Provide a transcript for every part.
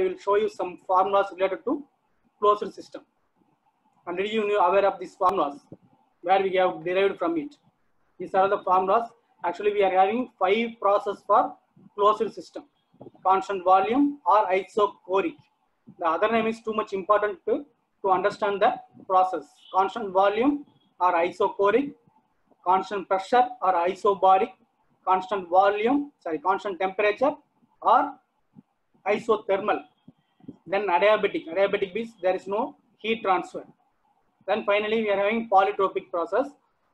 will show you some formulas related to closed system. Already you are aware of these formulas where we have derived from it. These are the formulas. Actually, we are having 5 processes for closed system: constant volume or isochoric. The other name is too much important to understand the process. Constant volume or isochoric, constant pressure or isobaric, constant volume, constant temperature or isothermal. Then adiabatic. Adiabatic means there is no heat transfer. Then finally we are having polytropic process.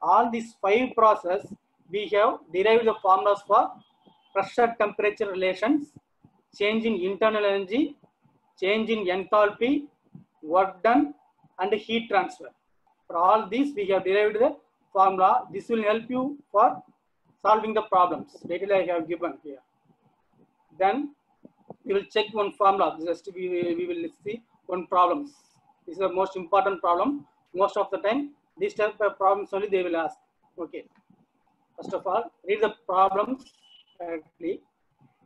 All these 5 processes we have derived the formulas for pressure temperature relations, change in internal energy, change in enthalpy, work done, and heat transfer. For all these we have derived the formula. This will help you for solving the problems. Detail I have given here. Then we will check one formula. Just we will see one problems. This is the most important problem. Most of the time, this type of problems only they will ask. Okay. First of all, read the problems correctly.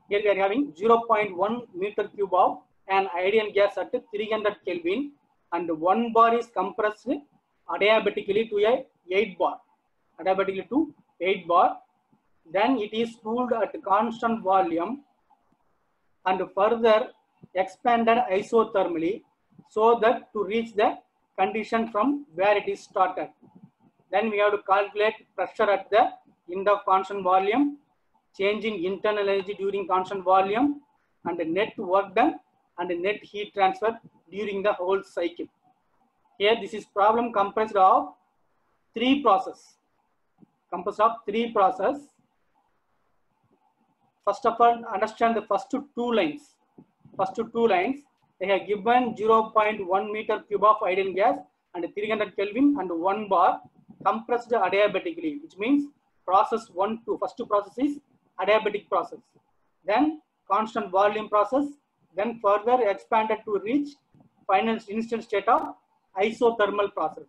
Here we are having 0.1 meter cube of an ideal gas at 300 Kelvin, and 1 bar is compressed adiabatically to a 8 bar. Adiabatically to 8 bar. Then it is cooled at constant volume and further expanded isothermally so that to reach the condition from where it is started. Then we have to calculate pressure at the end of constant volume, change in internal energy during constant volume, and the net work done and the net heat transfer during the whole cycle. Here this is problem comprised of 3 processes. First of all, understand the first 2 lines. They have given 0.1 meter cube of ideal gas and 300 Kelvin and 1 bar compressed adiabatically, which means process 1 to first process is adiabatic process. Then constant volume process, then further expanded to reach final instant state of isothermal process.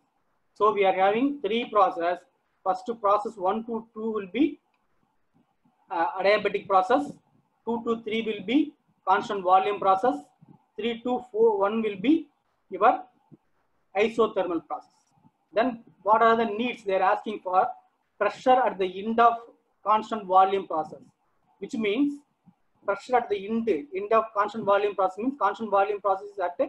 So we are having 3 processes. First process 1 to 2 will be adiabatic process, 2 to 3 will be constant volume process, 3 to 1 will be your isothermal process. Then what are the needs? They are asking for pressure at the end of constant volume process, which means pressure at the end of constant volume process means constant volume process is at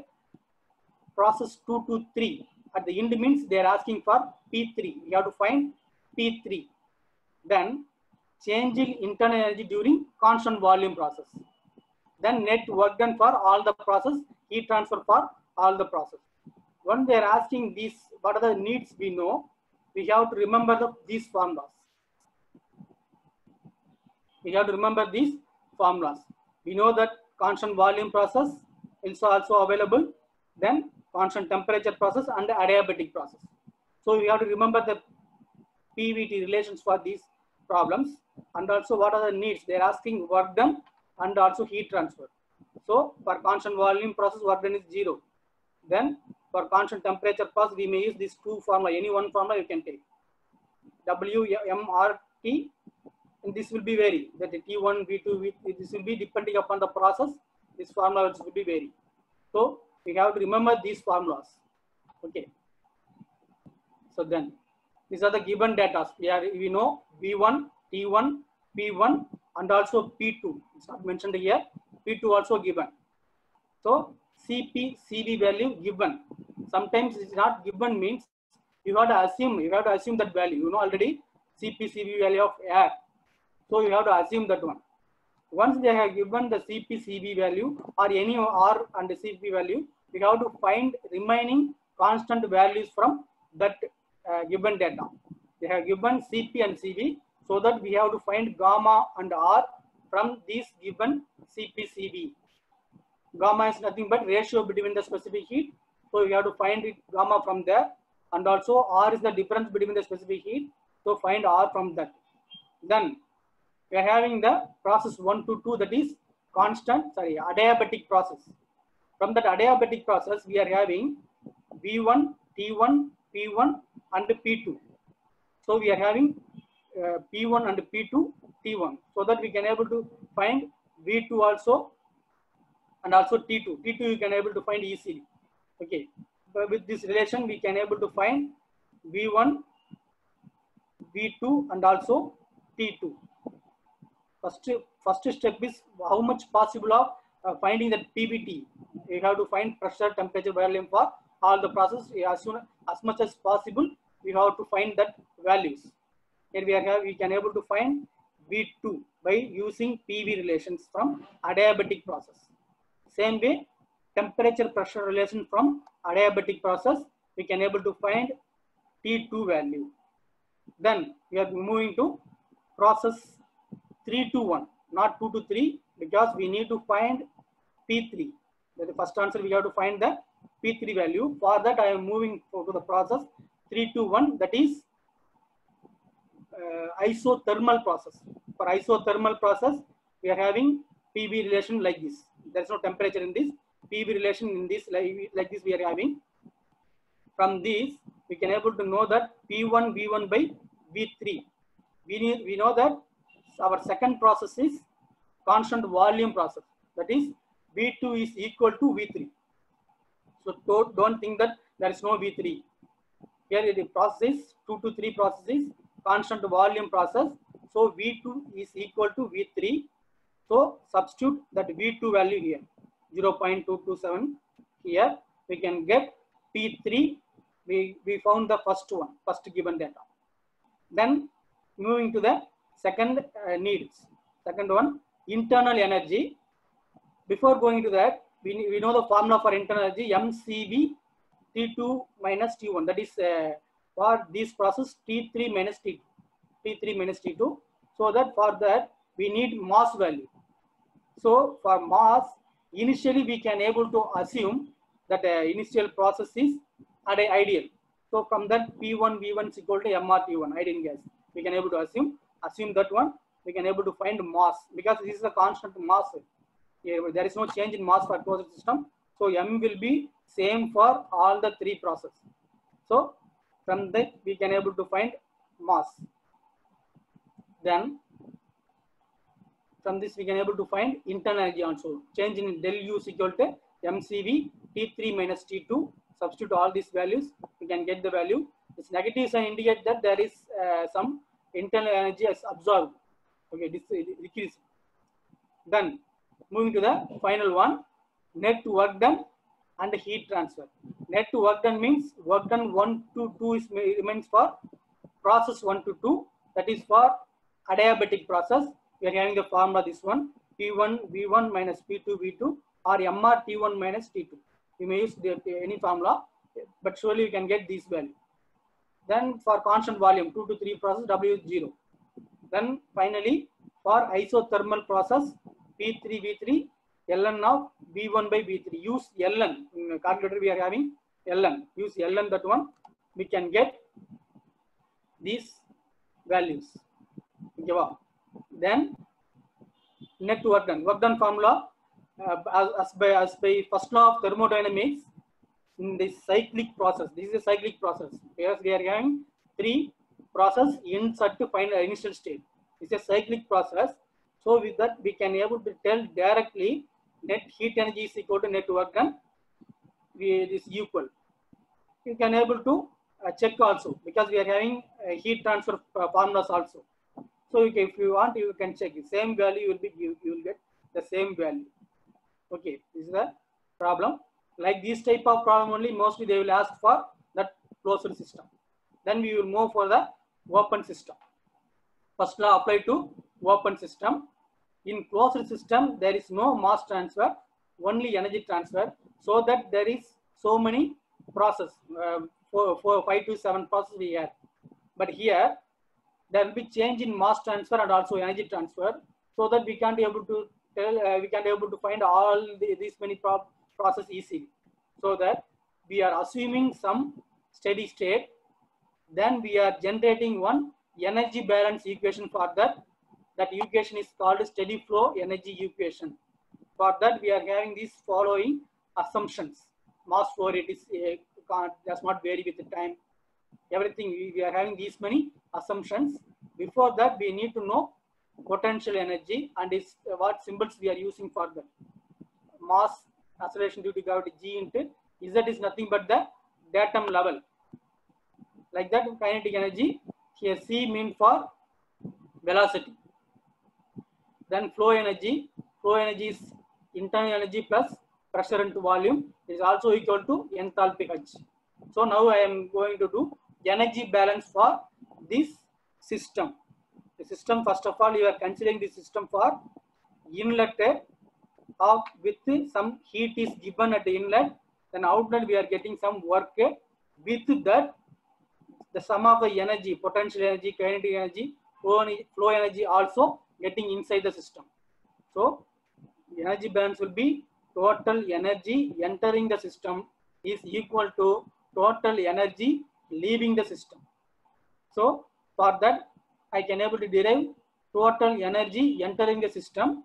process 2 to 3. At the end means they are asking for P3. We have to find P3. Then change in internal energy during constant volume process. Then net work done for all the process, heat transfer for all the process. When they are asking these, what are the needs we know, we have to remember these formulas. We know that constant volume process is also available, then constant temperature process and the adiabatic process. So we have to remember the PVT relations for these problems, and also what are the needs. They are asking work done and also heat transfer. So for constant volume process, work done is 0. Then for constant temperature process, we may use these 2 formula. Any one formula you can take. WMRT, and this will be vary. That T1, V2, this will be depending upon the process. This formula will be vary. So we have to remember these formulas. Okay. So then these are the given data. We know V1, T1, P1, and also P2. It's not mentioned here. P2 also given. So CP, CV value given. Sometimes it's not given means you have to assume that value. You know already CP, CV value of air. So you have to assume that one. Once they have given the CP, CV value or any R and CP value, we have to find remaining constant values from that given data. They have given CP and CV, so that we have to find gamma and R from these given CP, CV. Gamma is nothing but ratio between the specific heat. So we have to find it gamma from there, and also R is the difference between the specific heat. So find R from that. Then we are having the process 1 to 2, that is adiabatic process. From that adiabatic process, we are having V1, T1, P1 and P2. So we are having P1 and P2, T1, so that we can able to find V2 also and also T2. T2 you can able to find easily. Okay, but with this relation we can able to find V1, V2 and also T2. First step is how much possible of finding that PBT. We have to find pressure, temperature, volume for all the process. As much as possible, we have to find that values. Here we can able to find V2 by using PV relations from adiabatic process. Same way, temperature pressure relation from adiabatic process, we can able to find T2 value. Then we are moving to process 3 to 1, not 2 to 3, because we need to find P3. That the first answer we have to find the P3 value. For that I am moving to the process 3 to 1, that is isothermal process. For isothermal process, we are having PV relation like this. There is no temperature in this. PV relation in this like this we are having. From this, we can able to know that P1 V1 by V3. We know that our second process is constant volume process. That is V2 is equal to V3. So don't think that there is no V3. Here the process is 2 to 3 processes, constant volume process. So V2 is equal to V3. So substitute that V2 value here, 0.227. Here we can get P3. We found the first given data. Then moving to the second needs. Second one, internal energy. Before going to that, we know the formula for internal energy, MCV T2 minus T1. That is for this process T3 minus T2. T3 minus T2. So that for that we need mass value. So for mass, initially we can able to assume that initial process is ideal. So from that P1 V1 is equal to MRT1, ideal gas. We can able to assume that one. We can able to find mass because this is a constant mass. There is no change in mass for closed system. So M will be same for all the three processes. So from that we can able to find mass. Then from this we can able to find internal energy also. Change in del U is equal to MCV T3 minus T2. Substitute all these values, we can get the value. This negative sign indicate that there is some internal energy is absorbed. Okay, this is decreasing. Then moving to the final one, net work done and heat transfer. Net work done means work done 1 to 2 is remains for process 1 to 2. That is for adiabatic process. We are having the formula this one, P1 V1 minus P2 V2 or MR T1 minus T2. You may use any formula, but surely you can get this value. Then for constant volume 2 to 3 process W is 0. Then finally for isothermal process P3 V3 ln of V1 by V3. Use ln. In calculator we are having ln. Use ln, that one. We can get these values. Okay, wow. Then net work done. Work done formula as by first law of thermodynamics, in this cyclic process. This is a cyclic process. Here we are having three process insert to find an initial state. It's a cyclic process. So with that we can able to tell directly net heat energy is equal to net work done. It is equal. You can able to check also because we are having heat transfer formulas also. So if you want, you can check the same value. You will get the same value. Okay, this is the problem. Like this type of problem only, mostly they will ask for that closed system. Then we will move for the open system. First law apply to open system. In closed system, there is no mass transfer, only energy transfer. So that there is so many process, 5 to 7 process we have. But here, there will be change in mass transfer and also energy transfer. So that we can't be able to tell, we can't be able to find all these many process easily. So that we are assuming some steady state. Then we are generating one energy balance equation for that. That equation is called steady flow energy equation. For that we are having these following assumptions. Mass flow rate is does not vary with the time. Everything we are having these many assumptions. Before that we need to know potential energy and is what symbols we are using for that. mass acceleration due to gravity g into z is nothing but the datum level. Like that, kinetic energy here c mean for velocity. Then flow energy is internal energy plus pressure into volume is also equal to enthalpy h. So now I am going to do energy balance for this system. The system, first of all, you are considering the system for inlet of with some heat is given at the inlet, then outlet we are getting some work. With that, the sum of the energy, potential energy, kinetic energy, flow energy also getting inside the system. So energy balance will be total energy entering the system is equal to total energy leaving the system. So for that, I can able to derive total energy entering the system,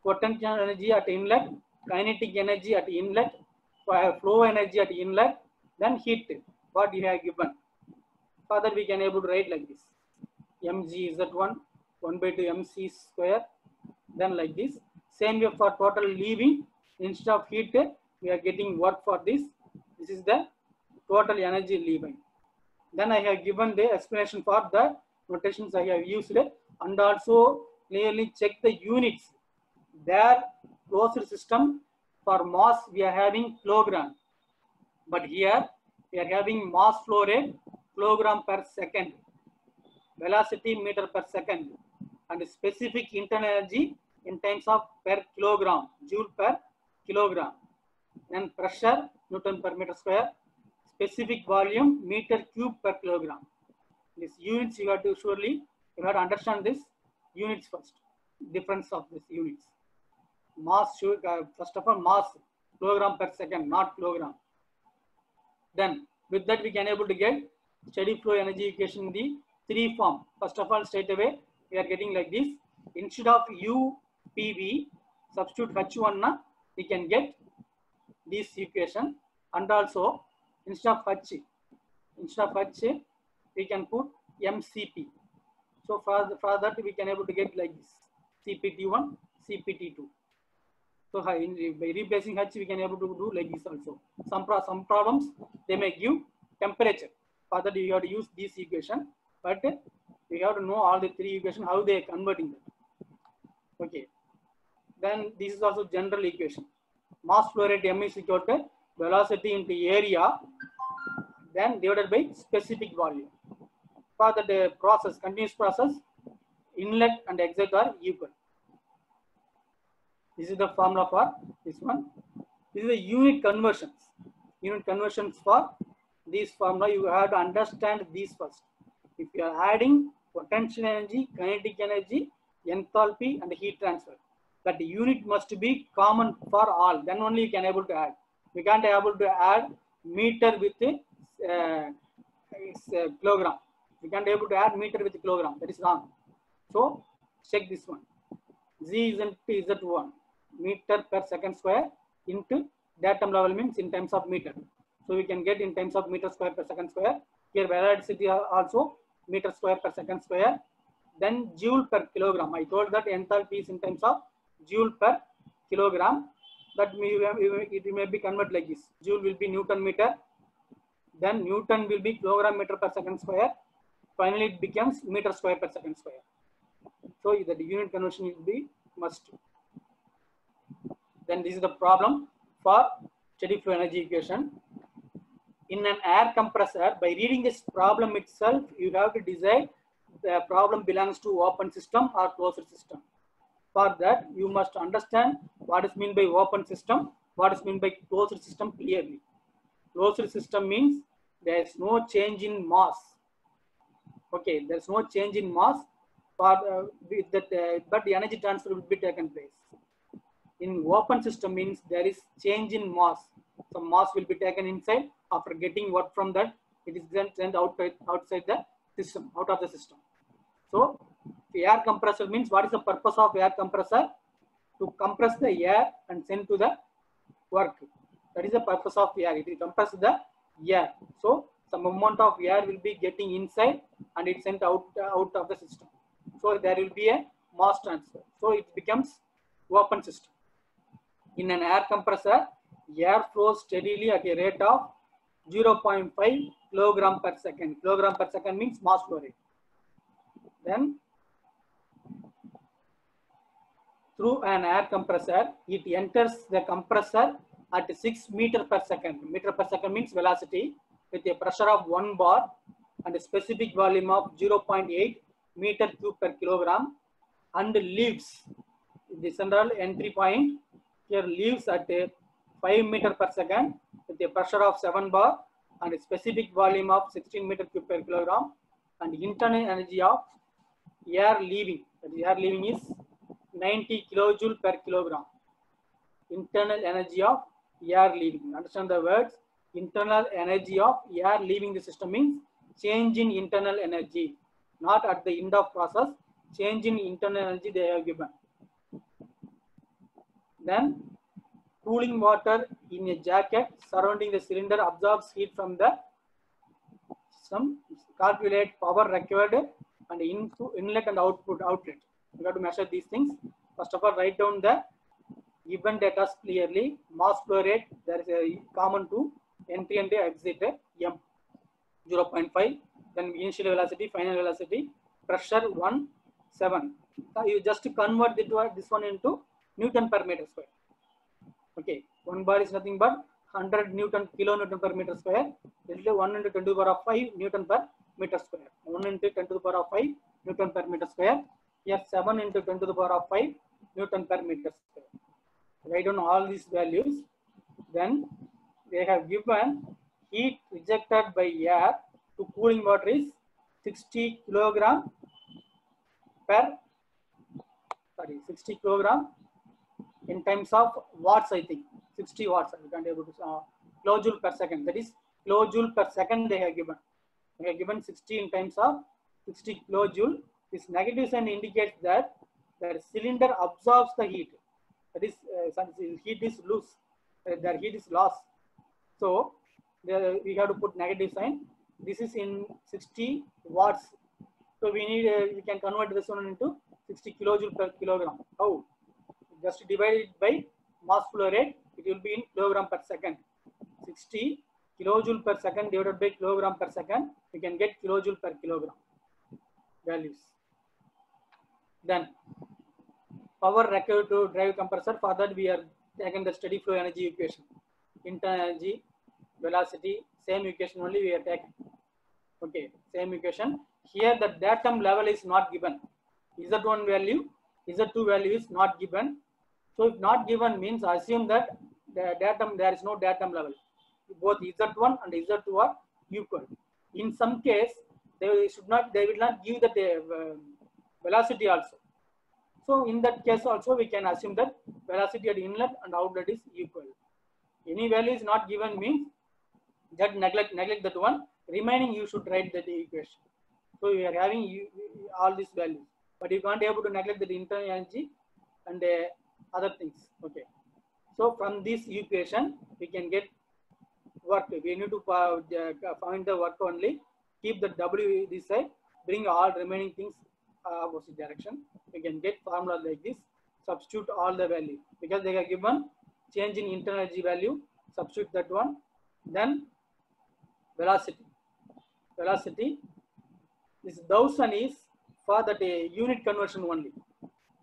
potential energy at inlet, kinetic energy at inlet, flow energy at inlet, then heat what you have given. For that, we can able to write like this: mg is that 1 by 2 mc square. Then like this. Same way for total leaving, instead of heat, we are getting work for this. This is the total energy leaving. Then I have given the explanation for the notations I have used, and also clearly check the units. There, closed system for mass we are having kilogram, but here we are having mass flow rate kilogram per second, velocity meter per second, and specific internal energy in terms of per kilogram, joule per kilogram, then pressure Newton per meter square, specific volume meter cube per kilogram. These units you have to surely you have to understand this units first. Difference of these units. Mass first of all mass kilogram per second, not kilogram. Then with that we can able to get steady flow energy equation in the three form. First of all, straight away we are getting like this. Instead of UPV, substitute H1 na, we can get this equation, and also instead of H we can put MCP. So for that we can able to get like this: CPT1, CPT2. So by replacing H we can able to do like this also. Some problems they may give temperature. For that you have to use this equation, but we have to know all the three equations how they are converting them. Okay. Then this is also general equation. Mass flow rate m is equal to velocity into area, then divided by specific volume. For the process, continuous process, inlet and exit are equal. This is the formula for this one. This is the unit conversions. Unit conversions for this formula, you have to understand these first. If you are adding potential energy, kinetic energy, enthalpy and heat transfer, that unit must be common for all. Then only you can able to add. We can't able to add meter with kilogram. We can't able to add meter with kilogram. That is wrong. So check this one. Z is Z1 meter per second square into datum level means in terms of meter. So we can get in terms of meter square per second square. Here velocity also meter square per second square. Then joule per kilogram. I told that enthalpy is in terms of joule per kilogram. That it may be converted like this. Joule will be Newton meter. Then Newton will be kilogram meter per second square. Finally, it becomes meter square per second square. So the unit conversion will be must. Then this is the problem for steady flow energy equation. In an air compressor, by reading this problem itself, you have to decide the problem belongs to open system or closed system. For that, you must understand what is meant by open system, what is meant by closed system clearly. Closed system means there is no change in mass. Okay, there is no change in mass, but the energy transfer will be taken place. In open system means there is change in mass. Some mass will be taken inside. After getting work from that, it is then sent outside the system, out of the system. So the air compressor means what is the purpose of air compressor? To compress the air and send to the work. That is the purpose of air. It will compress the air. So some amount of air will be getting inside and it sent out of the system. So there will be a mass transfer. So it becomes open system. In an air compressor, air flows steadily at a rate of 0.5 kilogram per second. Kilogram per second means mass flow rate. Then through an air compressor, it enters the compressor at 6 meter per second. Meter per second means velocity with a pressure of 1 bar and a specific volume of 0.8 meter cube per kilogram, and leaves the central entry point here leaves at 5 meter per second with a pressure of 7 bar and a specific volume of 16 meter cube per kilogram, and internal energy of air leaving. The air leaving is 90 kilojoule per kilogram. Internal energy of air leaving. Understand the words? Internal energy of air leaving the system means change in internal energy, not at the end of process. Change in internal energy they have given. Then cooling water in a jacket surrounding the cylinder absorbs heat from the system. Calculate power required and inlet and outlet. You have to measure these things. First of all, write down the given data clearly. Mass flow rate, there is a common to entry and exit m 0.5. Then initial velocity, final velocity, pressure 1.7. You just convert this one into Newton per meter square. Okay, 1 bar is nothing but 100 kilonewton per meter square. This is 1 into 10 to the power of 5 Newton per meter square. 1 into 10 to the power of 5 Newton per meter square. Here 7 into 10 to the power of 5 Newton per meter square. Write down all these values. Then they have given heat rejected by air to cooling water is 60 kilogram per 60 kilogram in terms of watts. I think 60 watts. You can't able to kilojoule per second. That is kilojoule per second they have given. They have given 60 in terms of 60 kilojoule. This negative sign indicates that the cylinder absorbs the heat. That is heat is loose. Their heat is lost. So we have to put negative sign. This is in 60 watts. So we can convert this one into 60 kilojoule per kilogram. How? Just divide it by mass flow rate. It will be in kilogram per second. 60 kilojoule per second divided by kilogram per second. We can get kilojoule per kilogram values. Then power required to drive compressor. For that we are taken the steady flow energy equation. Internal energy, velocity, same equation only we are taken. Okay, same equation. Here the datum level is not given. Z1 value, Z2 value is not given. So if not given means assume that the datum, there is no datum level. Both Z1 and Z2 are equal. In some case, they will not give the velocity also. So in that case also we can assume that velocity at inlet and outlet is equal. Any value is not given means that neglect that one. Remaining you should write that equation. So we are having all these values, but you can't be able to neglect the internal energy and other things. Okay. So from this equation we can get work. We need to find the work only. Keep the W this side. Bring all remaining things opposite direction. We can get formula like this. Substitute all the value because they are given change in internal energy value. Substitute that one. Then velocity. Velocity. This 1000 is for that unit conversion only.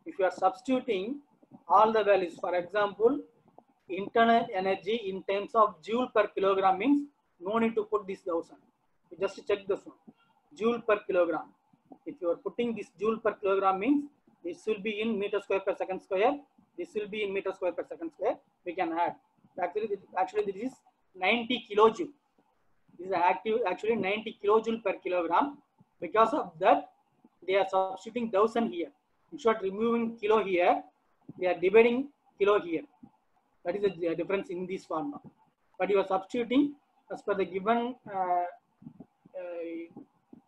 If you are substituting all the values, for example, internal energy in terms of joule per kilogram means no need to put this 1000. You just check this one. Joule per kilogram. If you are putting this joule per kilogram means this will be in meter square per second square. This will be in meter square per second square. We can add. Actually this is 90 kilojoule. This is actually 90 kilojoule per kilogram. Because of that, they are substituting 1000 here. Instead of removing kilo here, they are dividing kilo here. That is the difference in this formula. But you are substituting as per the given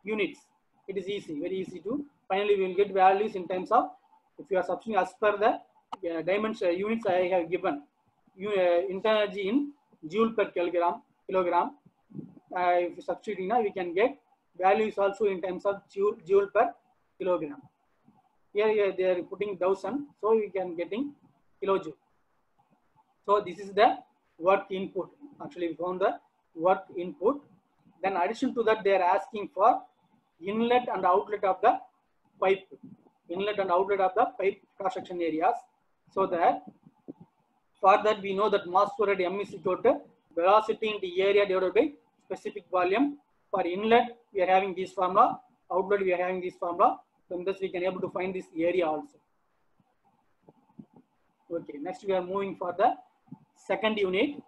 units. It is easy, very easy to. Finally, we will get values in terms of if you are substituting as per the dimension units I have given. Internal energy in joule per kilogram. If you substituting now, we can get values also in terms of joule per kilogram. Here they are putting 1000, so we can getting kilojoule. So this is the work input. Actually, we found the work input. Then addition to that, they are asking for inlet and outlet of the pipe. Inlet and outlet of the pipe cross-section areas. So that for that we know that mass flow rate M is equal to velocity into area divided by specific volume. For inlet, we are having this formula. Outlet, we are having this formula. From this, we can able to find this area also. Okay, next we are moving for the second unit.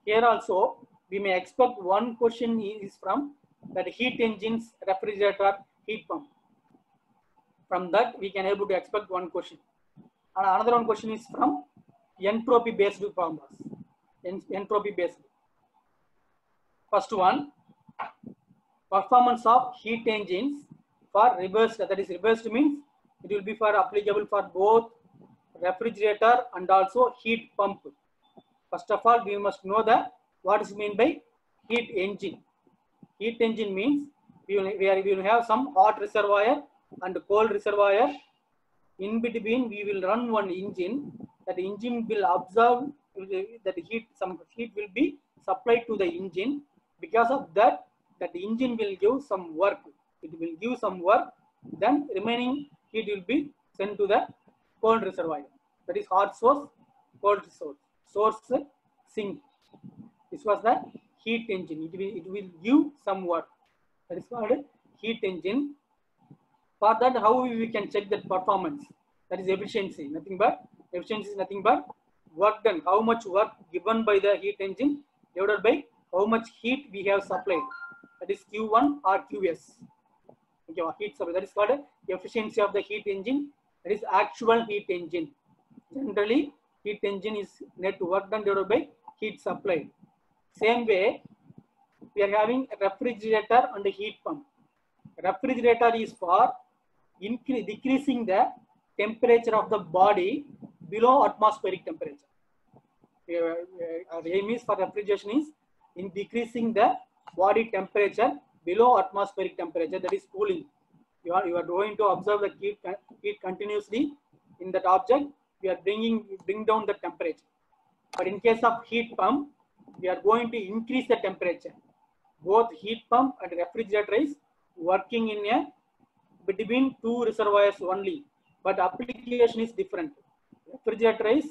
Here also, we may expect one question is from that heat engines, refrigerator, heat pump. From that, we can able to expect one question. And another one question is from entropy based formulas. Entropy based. First one, performance of heat engines for reversed. That is, reversed means it will be for applicable for both refrigerator and also heat pump. First of all, we must know that what is meant by heat engine. Heat engine means we will have some hot reservoir and cold reservoir. In between, we will run one engine. That engine will absorb that heat. Some heat will be supplied to the engine. Because of that, that engine will give some work. It will give some work. Then remaining heat will be sent to the cold reservoir. That is hot source, cold source. Source sink. This was the heat engine. It will give some work. That is called heat engine. For that, how we can check that performance? That is efficiency. Nothing but efficiency is nothing but work done. How much work given by the heat engine divided by how much heat we have supplied. That is Q1 or QS. Okay, heat supply. That is called efficiency of the heat engine. That is actual heat engine. Generally, heat engine is net work done divided by heat supplied. Same way, we are having a refrigerator and a heat pump. Refrigerator is for decreasing the temperature of the body below atmospheric temperature. Our aim is for refrigeration is in decreasing the body temperature below atmospheric temperature. That is cooling. You are going to observe the heat continuously in that object. We are bring down the temperature. But in case of heat pump, we are going to increase the temperature. Both heat pump and refrigerator is working in a between two reservoirs only, but application is different. Refrigerator is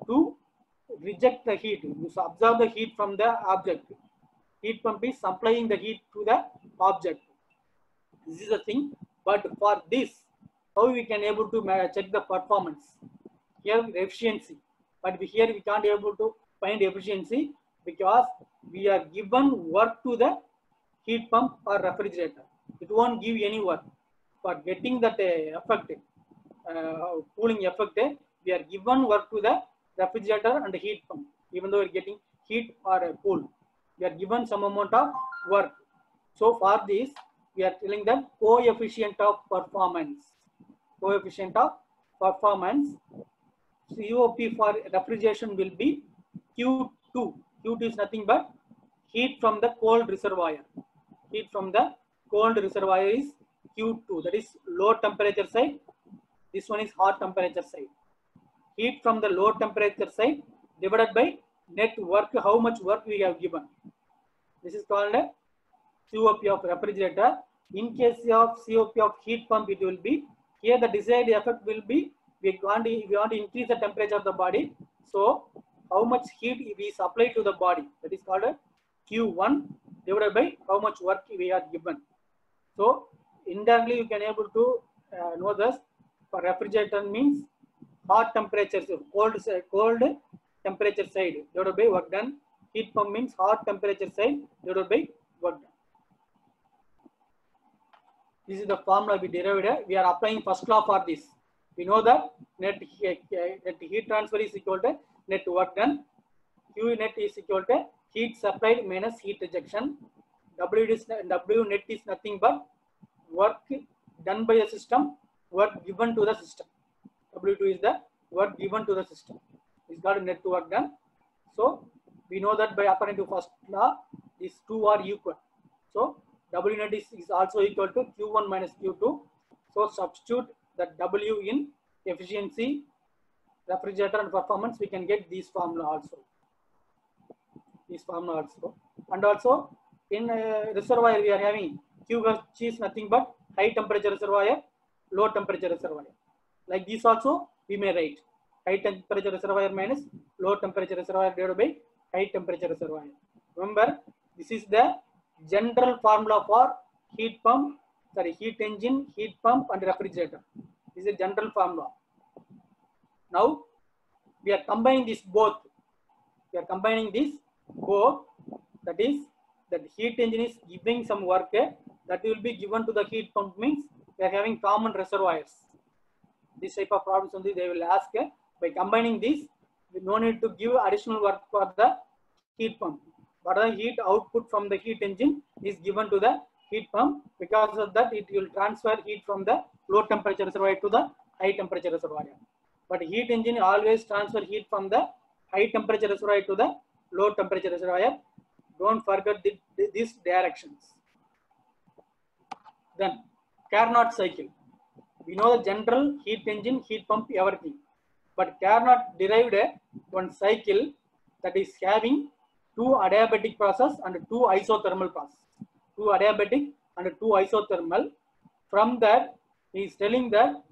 to reject the heat, to absorb the heat from the object. Heat pump is supplying the heat to the object. This is the thing. But for this, how we can able to check the performance? Here efficiency, but here we can't able to find efficiency because we are given work to the heat pump or refrigerator. It won't give any work. For getting that effect, cooling effect, we are given work to the refrigerator and the heat pump. Even though we are getting heat or cool, we are given some amount of work. So for this, we are telling that coefficient of performance. Coefficient of performance, COP for refrigeration will be Q2. Q2 is nothing but heat from the cold reservoir. Heat from the cold reservoir is Q2. That is low temperature side. This one is hot temperature side. Heat from the low temperature side divided by net work, how much work we have given. This is called a COP of refrigerator. In case of COP of heat pump, it will be here the desired effect will be we want to increase the temperature of the body. So how much heat we supply to the body, that is called a Q1 divided by how much work we are given. So indirectly you can able to know this. For refrigerator means hot temperatures, cold temperature side divided by work done. Heat pump means hot temperature side divided by work done. This is the formula we derived. We are applying first law for this. We know that net heat transfer is equal to net work done. Q net is equal to heat supplied minus heat rejection. W net is nothing but work done by the system, work given to the system. W2 is the work given to the system. It's got net work done. So we know that by according to first law, these two are equal. So W net is also equal to Q1 minus Q2. So substitute that W in efficiency refrigerator and performance, we can get these formula also. And also in reservoir we are having QH is nothing but high temperature reservoir, low temperature reservoir. Like this also we may write high temperature reservoir minus low temperature reservoir divided by high temperature reservoir. Remember, this is the general formula for heat engine, heat pump and refrigerator. This is a general formula. Now we are combining this both. That is, that heat engine is giving some work that will be given to the heat pump, means we are having common reservoirs. This type of problems only they will ask. By combining this, we no need to give additional work for the heat pump. But the heat output from the heat engine is given to the heat pump. Because of that, it will transfer heat from the low temperature reservoir to the high temperature reservoir. But heat engine always transfer heat from the high temperature reservoir to the low temperature reservoir. Don't forget these directions. Then Carnot cycle. We know the general heat engine, heat pump, everything. But Carnot derived one cycle that is having two adiabatic process and two isothermal process. Two adiabatic and two isothermal. From that, he is telling that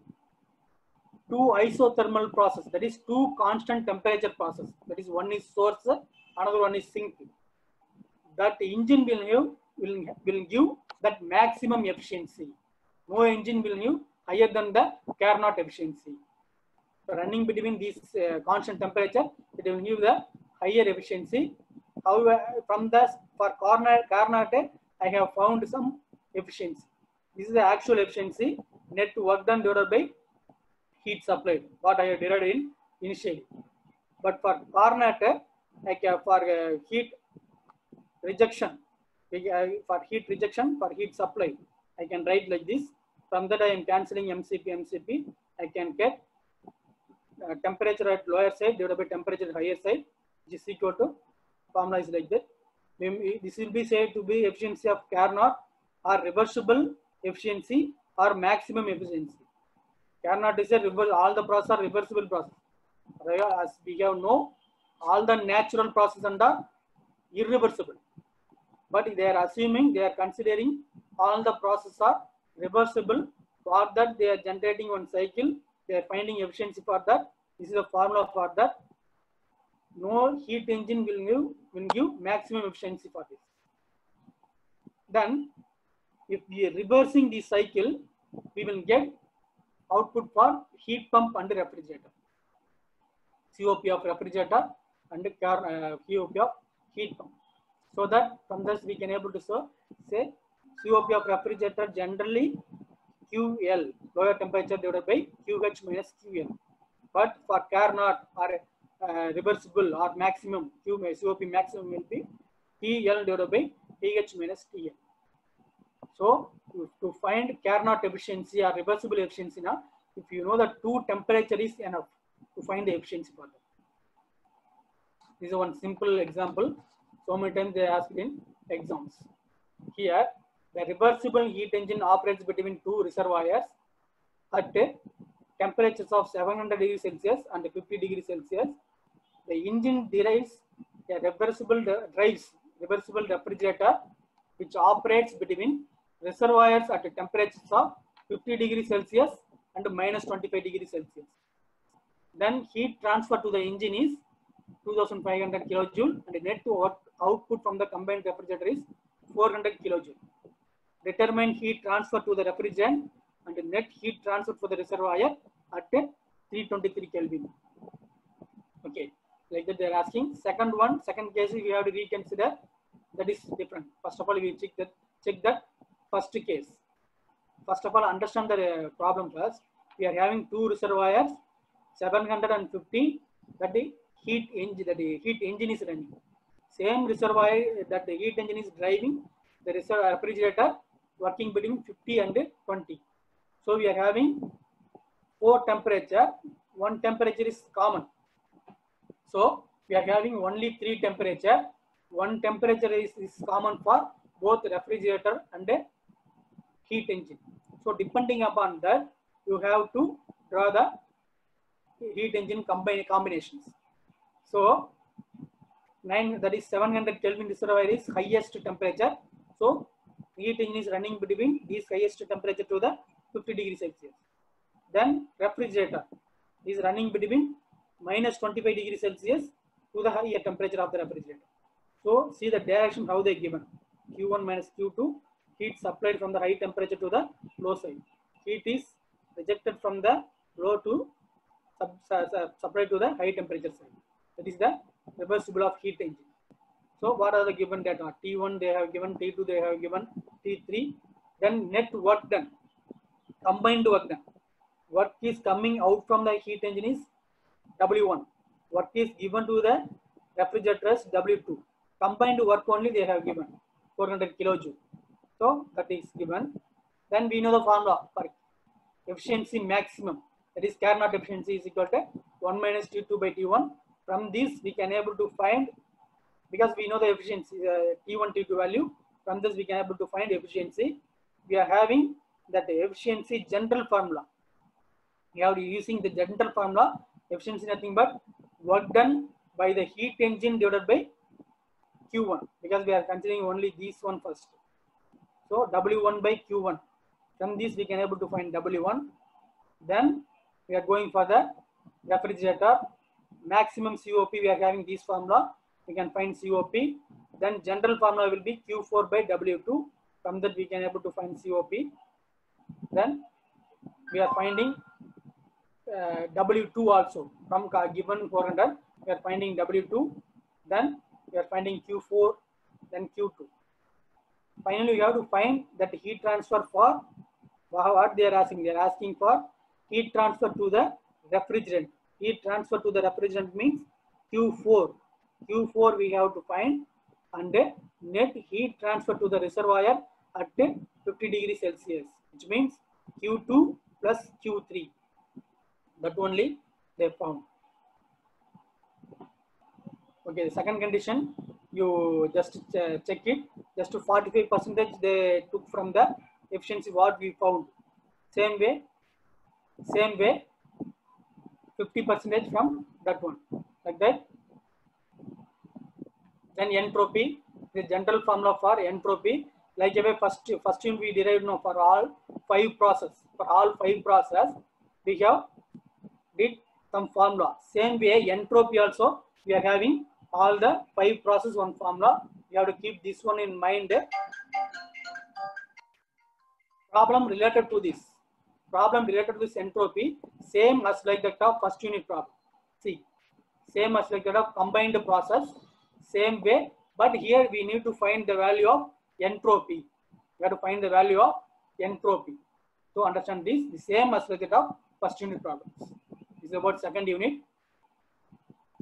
two isothermal process, that is two constant temperature process. That is, one is source, another one is sink. That engine will give that maximum efficiency. No engine will give higher than the Carnot efficiency. So running between these constant temperature, it will give the higher efficiency. However, for Carnot, I have found some efficiency. This is the actual efficiency, net work done divided by heat supplied, what I have derived in initially. But for Carnot, for heat rejection, for heat supply, I can write like this. From that, I am cancelling MCP. I can get temperature at lower side divided by temperature at higher side, which is equal to, formula is like that. This will be said to be efficiency of Carnot, or reversible efficiency, or maximum efficiency. Carnot is all the process are reversible process. As we have know, all the natural processes are irreversible. But they are assuming, they are considering all the processes are reversible. For that, they are generating one cycle. They are finding efficiency for that. This is the formula for that. No heat engine will give maximum efficiency for this. Then, if we are reversing this cycle, we will get output for heat pump and refrigerator. COP of refrigerator and COP of heat pump. So that from this we can able to say COP of refrigerator generally QL, lower temperature divided by QH minus QL. But for Carnot or reversible or maximum, COP maximum will be TL divided by TH minus TL. So to find Carnot efficiency or reversible efficiency now, if you know the two temperature is enough to find the efficiency for that. This is one simple example. So many times they asked in exams. Here, the reversible heat engine operates between two reservoirs at temperatures of 700 degrees Celsius and 50 degrees Celsius. The engine drives a reversible refrigerator which operates between reservoirs at temperatures of 50 degrees Celsius and minus 25 degrees Celsius. Then heat transfer to the engine is 2500 kilojoule and net output from the combined refrigerator is 400 kilojoule. Determine heat transfer to the refrigerant and net heat transfer for the reservoir at 323 Kelvin. Okay, like that they are asking. Second case we have to reconsider. That is different. First of all, we check that first case. First of all, understand the problem first. We are having two reservoirs, 750. That the heat engine is running. Same reservoir that the heat engine is driving, the refrigerator working between 50 and 20. So we are having four temperature. One temperature is common. So we are having only three temperature. One temperature is common for both refrigerator and heat engine. So depending upon that, you have to draw the heat engine combinations. So 700 Kelvin reservoir is highest temperature. So heat engine is running between these highest temperature to the 50 degrees Celsius. Then refrigerator is running between minus 25 degrees Celsius to the higher temperature of the refrigerator. So see the direction how they given. Q1 minus Q2, heat supplied from the high temperature to the low side. Heat is rejected from the low to supplied to the high temperature side. That is the reversible of heat engine. So what are the given data? T1 they have given, T2 they have given, T3. Then net work done, combined work done. Work is coming out from the heat engine is W1. Work is given to the refrigerator as W2. Combined work only they have given 400 kilojoule. So that is given. Then we know the formula for efficiency maximum. That is Carnot efficiency is equal to 1 minus T2 by T1. From this we can able to find, because we know the efficiency T1 T2 value. From this we can able to find efficiency. We are having that efficiency general formula. We are using the general formula. Efficiency nothing but work done by the heat engine divided by Q1, because we are considering only this one first. So W1 by Q1. From this we can able to find W1. Then we are going for the refrigerator. Maximum COP we are having this formula. We can find COP. Then general formula will be Q4 by W2. From that we can able to find COP. Then we are finding W2 also. From given 400 we are finding W2. Then we are finding Q4, then Q2. Finally, we have to find that heat transfer for what they are asking. They are asking for heat transfer to the refrigerant. Heat transfer to the refrigerant means Q4. Q4 we have to find, and net heat transfer to the reservoir at 50 degrees Celsius, which means Q2 plus Q3. That only they found. Okay, the second condition, you just check it. Just to 45% they took from the efficiency what we found. Same way, 50% from that one, like that. Then entropy, the general formula for entropy, like a first unit we derived now for all 5 process. For all 5 process, we have did some formula. Same way, entropy also we are having all the 5 process one formula. You have to keep this one in mind. Problem related to this. Problem related to this entropy, same as like the first unit problem. See, same as like the combined process, same way, but here we need to find the value of entropy. We have to find the value of entropy. So understand this, the same as like the first unit problems. This is about second unit.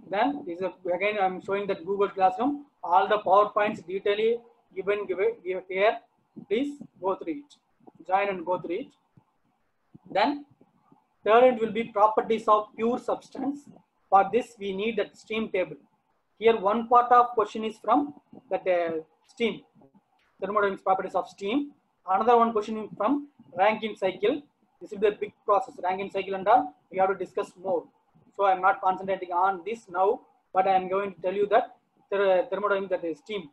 Then this is again I am showing that Google Classroom. All the PowerPoints detailedly given here. Please go through it. Join and go through it. Then third it will be properties of pure substance. For this we need that steam table. Here one part of question is from that steam, thermodynamics properties of steam. Another one question is from Rankine cycle. This will be a big process, Rankine cycle, and we have to discuss more. So I am not concentrating on this now, but I am going to tell you that thermodynamics, that is steam.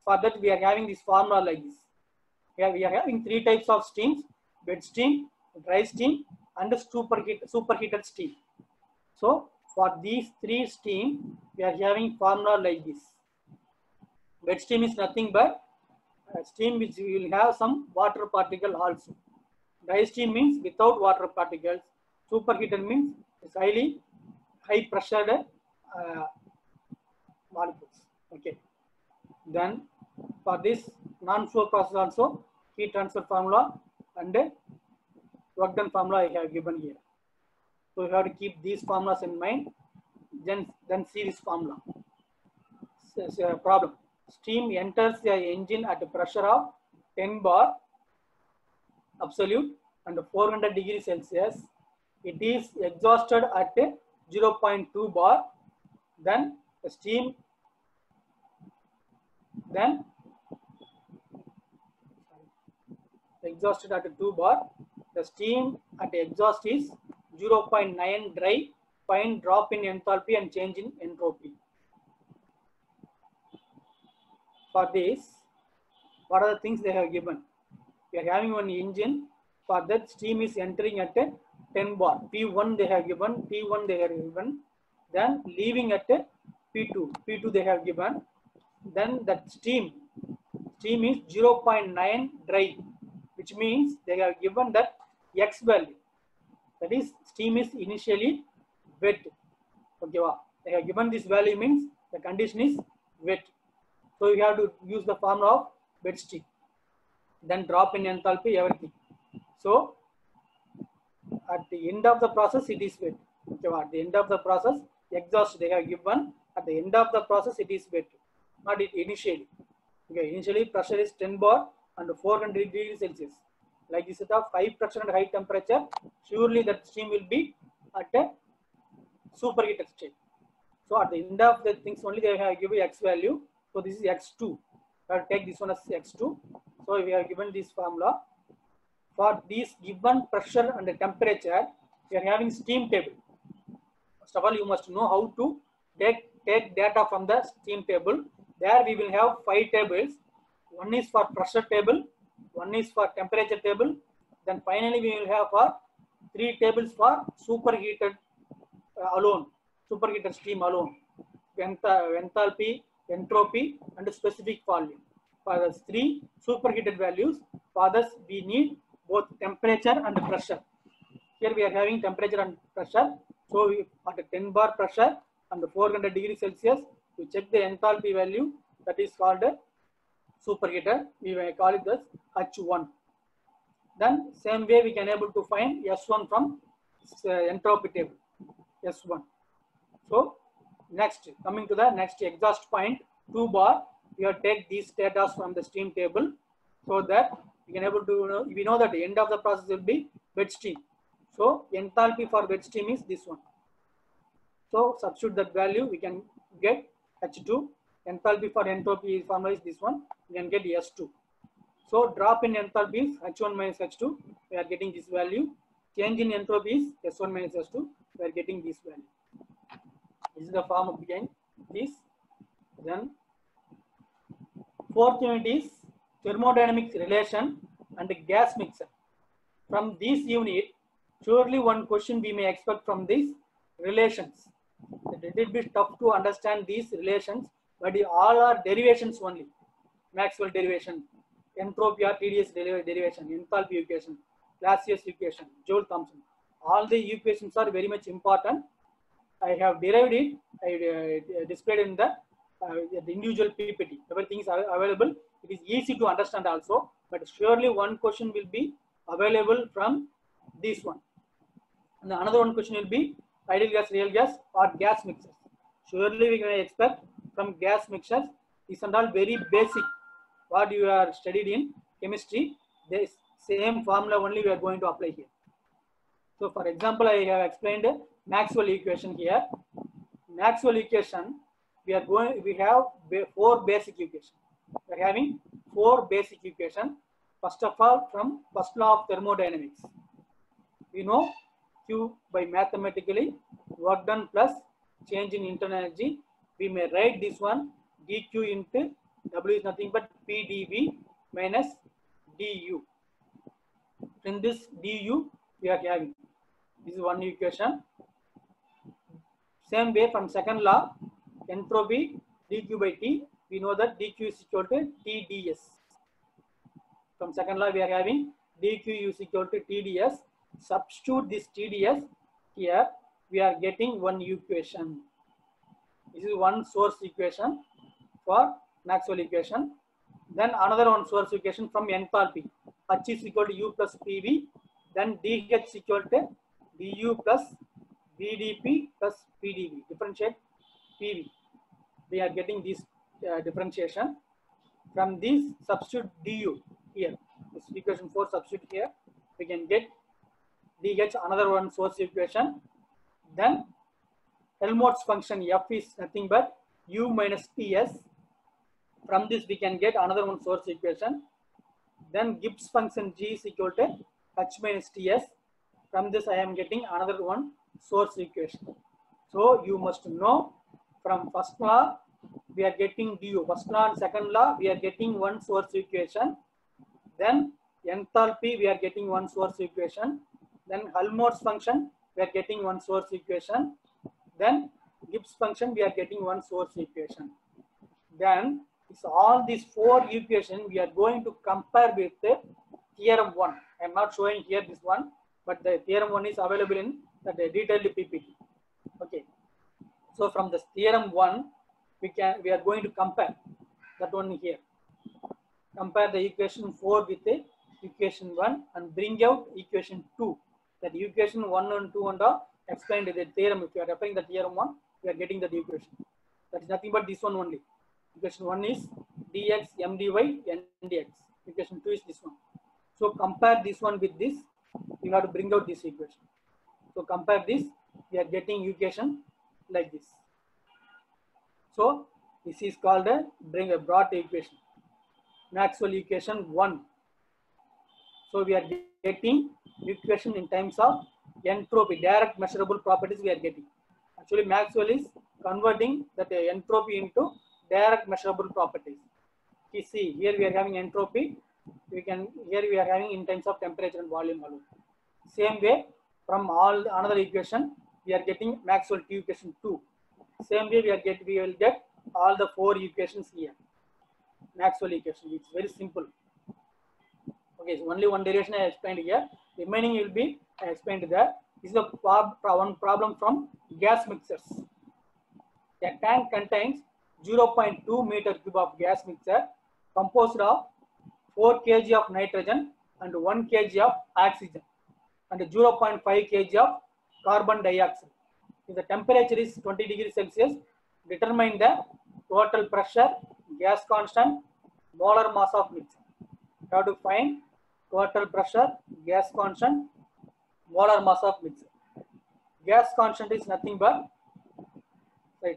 For that we are having this formula like this. Here we are having 3 types of steams: wet steam, dry steam, and superheated steam. So for these 3 steam, we are having formula like this. Wet steam is nothing but steam which will have some water particle also. Dry steam means without water particles. Superheated means it's high pressured molecules. Okay. Then for this non-flow process also, heat transfer formula and work done formula I have given here. So you have to keep these formulas in mind. Then see this formula. So, problem. Steam enters the engine at a pressure of 10 bar absolute and 400 degrees Celsius. It is exhausted at 0.2 bar. Then the steam, then exhausted at 2 bar. The steam at exhaust is 0.9 dry find drop in enthalpy and change in entropy. For this, what are the things they have given? We are having one engine. For that, steam is entering at a 10 bar. P1 they have given, P1 they have given. Then leaving at a P2. P2 they have given. Then that steam is 0.9 dry, which means they have given that X value. That is, steam is initially wet. Okay, they have given this value means the condition is wet. So you have to use the formula of wet steam. Then drop in enthalpy, everything. So at the end of the process, it is wet. Okay, at the end of the process, exhaust they have given. At the end of the process, it is wet. Not it initially. Okay, initially pressure is 10 bar and 400 degrees Celsius. Like this set of high pressure and high temperature, surely that steam will be at a superheated state. So at the end of the things only they have given X value. So this is X2. I will take this one as X2. So we have given this formula. For this given pressure and temperature, we are having steam table. First of all, you must know how to take data from the steam table. There we will have 5 tables. One is for pressure table, one is for temperature table. Then finally we will have for 3 tables for superheated alone, superheated steam alone. Enthalpy, entropy, and specific volume. For the 3 superheated values, for this we need both temperature and pressure. Here we are having temperature and pressure. So we, at a 10 bar pressure and 400 degrees Celsius, we check the enthalpy value, that is called a superheater. We may call it as H1. Then same way we can able to find S1 from entropy table, S1. So next, coming to the next exhaust point, 2 bar, we have take these data from the steam table, so that we can able to know, we know that the end of the process will be wet steam. So enthalpy for wet steam is this one. So substitute that value, we can get H2. Enthalpy for entropy formula is this one. We can get S2. So drop in enthalpy is H1 minus H2. We are getting this value. Change in entropy is S1 minus S2. We are getting this value. This is the form of behind this. Then fourth unit is thermodynamics relation and gas mixer. From this unit, surely one question we may expect from these relations. It will be tough to understand these relations, but all are derivations only. Maxwell derivation, entropy or TDS derivation, enthalpy equation, Clausius equation, Joule-Thomson. All the equations are very much important. I have derived it. I displayed in the individual PPT. Everything is available. It is easy to understand also, but surely one question will be available from this one. And another one question will be ideal gas, real gas, or gas mixers. Surely we can expect from gas mixers. These are all very basic. What you are studied in chemistry, the same formula only we are going to apply here. So for example, I have explained Maxwell equation here. Maxwell equation, we have 4 basic equations. We are having 4 basic equations. First of all, from first law of thermodynamics, we know Q by mathematically work done plus change in internal energy. We may write this one dq into W is nothing but PdV minus du. In this du, we are having this is one equation. Same way from second law, entropy dq by T, we know that dq is equal to TdS. From second law, we are having dq is equal to TdS. Substitute this TdS here, we are getting one equation. This is one source equation for Maxwell equation. Then another one source equation from enthalpy. H is equal to U plus PV. Then dH is equal to du plus VdP plus PdV. Differentiate PV. We are getting this differentiation. From this, substitute du here. This equation 4 substitute here. We can get dH, another one source equation. Then Helmholtz function F is nothing but U minus Ts. From this we can get another one source equation. Then Gibbs function G is equal to H minus Ts. From this I am getting another one source equation. So you must know from first law we are getting du. First law and second law we are getting one source equation. Then enthalpy we are getting one source equation. Then Helmholtz function we are getting one source equation. Then Gibbs function we are getting one source equation. Then it's all these four equations we are going to compare with the theorem 1. I am not showing here this one, but the theorem 1 is available in the detailed PPT. Okay. So from this theorem 1, we are going to compare that one here. Compare the equation 4 with the equation 1 and bring out equation 2. That equation 1 and 2 and all explained the theorem. If you are applying the theorem 1, we are getting that equation. That is nothing but this one only. Equation 1 is dx mdy ndx. Equation 2 is this one. So compare this one with this. You have to bring out this equation. So compare this. We are getting equation like this. So this is called a brought equation. Maxwell equation 1. So we are getting equation in terms of entropy, direct measurable properties we are getting. Actually Maxwell is converting that entropy into direct measurable properties. You see here we are having entropy. Here we are having in terms of temperature and volume alone. Same way from all another equation we are getting Maxwell equation 2. Same way we will get all the four equations here. Maxwell equation. It's very simple. Okay, so only one derivation I explained here. Remaining will be explained there. This is a one problem from gas mixers. A tank contains 0.2 meter cube of gas mixture composed of 4 kg of nitrogen and 1 kg of oxygen and 0.5 kg of carbon dioxide. If the temperature is 20 degrees Celsius, determine the total pressure, gas constant, molar mass of mixture. You have to find total pressure, gas constant, molar mass of mixture. Gas constant is nothing but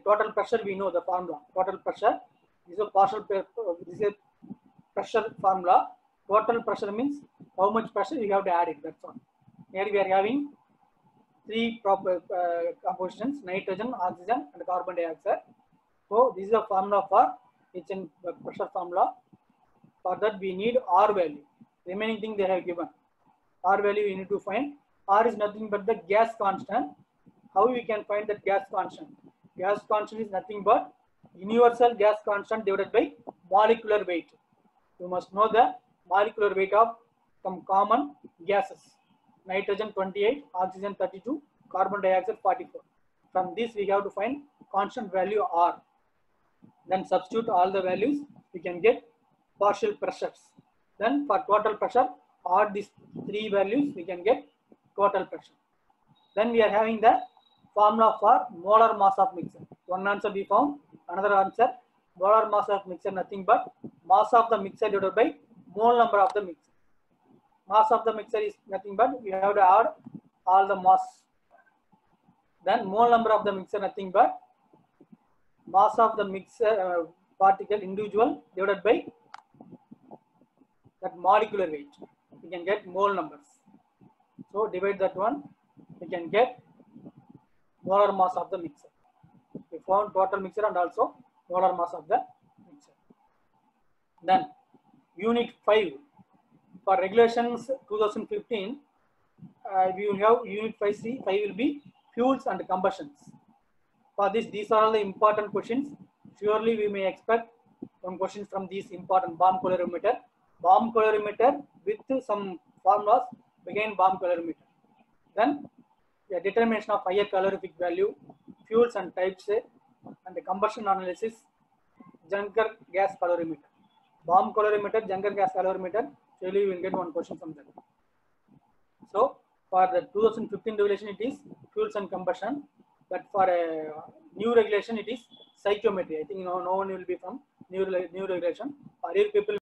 total pressure. We know the formula. Total pressure is a pressure formula. Total pressure means how much pressure you have to add it. That's all. Here we are having three compositions: nitrogen, oxygen, and carbon dioxide. So this is a formula for each and pressure formula. For that we need R value. Remaining thing they have given. R value we need to find. R is nothing but the gas constant. How we can find that gas constant? Gas constant is nothing but universal gas constant divided by molecular weight. You must know the molecular weight of some common gases. Nitrogen 28, oxygen 32, carbon dioxide 44. From this we have to find constant value R. Then substitute all the values, we can get partial pressures. Then for total pressure, add these three values, we can get total pressure. Then we are having the formula for molar mass of mixture. One answer we found, another answer, molar mass of mixture nothing but mass of the mixture divided by mole number of the mixture. Mass of the mixture is nothing but we have to add all the mass. Then mole number of the mixture nothing but mass of the mixture particle individual divided by that molecular weight. We can get mole numbers. So divide that one, we can get molar mass of the mixture. We found total mixture and also molar mass of the mixture. Then unit 5 for regulations 2015, we will have unit 5C. 5 will be fuels and combustions. For this, these are all the important questions. Surely we may expect one question from these important bomb calorimeter. Bomb calorimeter with some formulas, again bomb calorimeter. Then the determination of higher calorific value, fuels and types, and the combustion analysis, Juncker gas calorimeter. Bomb calorimeter, Juncker gas calorimeter, surely you will get one question from that. So for the 2015 regulation, it is fuels and combustion. But for a new regulation, it is psychometry. I think no one will be from new regulation. Or if people